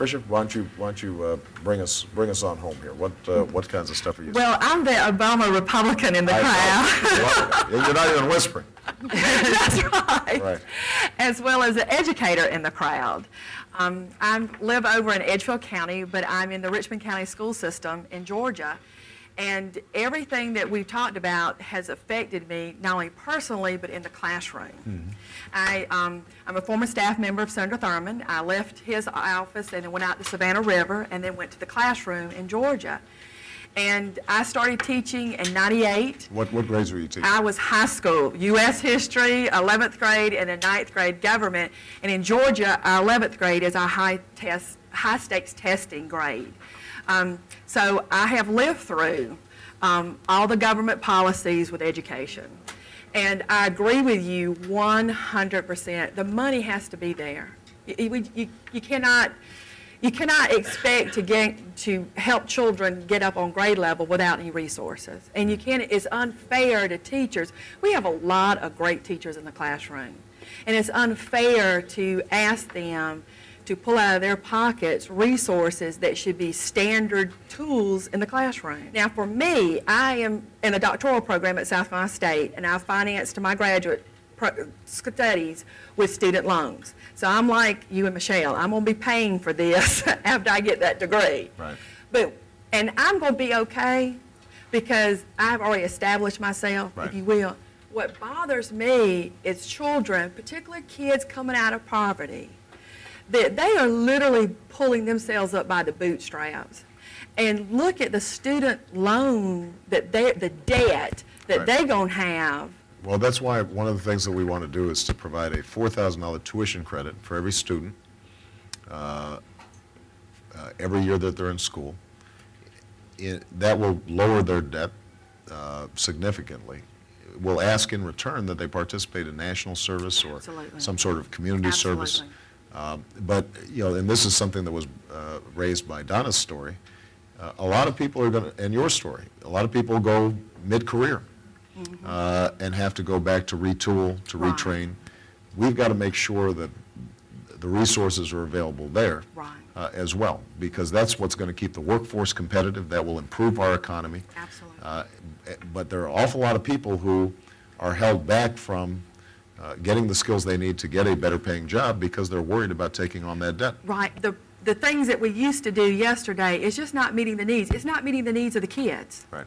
Tricia, why don't you bring us on home here? What kinds of stuff are you? Well, I'm the Obama Republican in the crowd. You're not even whispering. That's right. Right. As well as an educator in the crowd. I live over in Edgefield County, but I'm in the Richmond County school system in Georgia. And everything that we've talked about has affected me, not only personally, but in the classroom. I'm a former staff member of Senator Thurman. I left his office and then went out to Savannah River and then went to the classroom in Georgia. And I started teaching in '98. What grades were you teaching? I was high school, U.S. history, 11th grade, and then 9th grade government. And in Georgia, our 11th grade is our high stakes testing grade. So I have lived through all the government policies with education. And I agree with you 100%. The money has to be there. You cannot expect to help children get up on grade level without any resources. And it's unfair to teachers. We have a lot of great teachers in the classroom. And it's unfair to ask them to pull out of their pockets resources that should be standard tools in the classroom. Now for me, I am in a doctoral program at South Carolina State, and I've financed my graduate studies with student loans. So I'm like you and Michelle, I'm going to be paying for this after I get that degree. Right. And I'm going to be okay because I've already established myself, right, if you will. What bothers me is children, particularly kids coming out of poverty, that they are literally pulling themselves up by the bootstraps. And look at the student loan, the debt that right, they're going to have. Well, that's why one of the things that we want to do is to provide a $4,000 tuition credit for every student every year that they're in school. That will lower their debt significantly. We'll ask in return that they participate in national service or Absolutely, some sort of community service. But, you know, and this is something that was raised by Donna's story. A lot of people are going to, and your story, a lot of people go mid-career and have to go back to retool, to right, retrain. We've got to make sure that the resources are available there right, as well, because that's what's going to keep the workforce competitive. That will improve our economy. Absolutely. But there are an awful lot of people who are held back from getting the skills they need to get a better paying job because they're worried about taking on that debt. Right. The things that we used to do yesterday is just not meeting the needs. It's not meeting the needs of the kids. Right.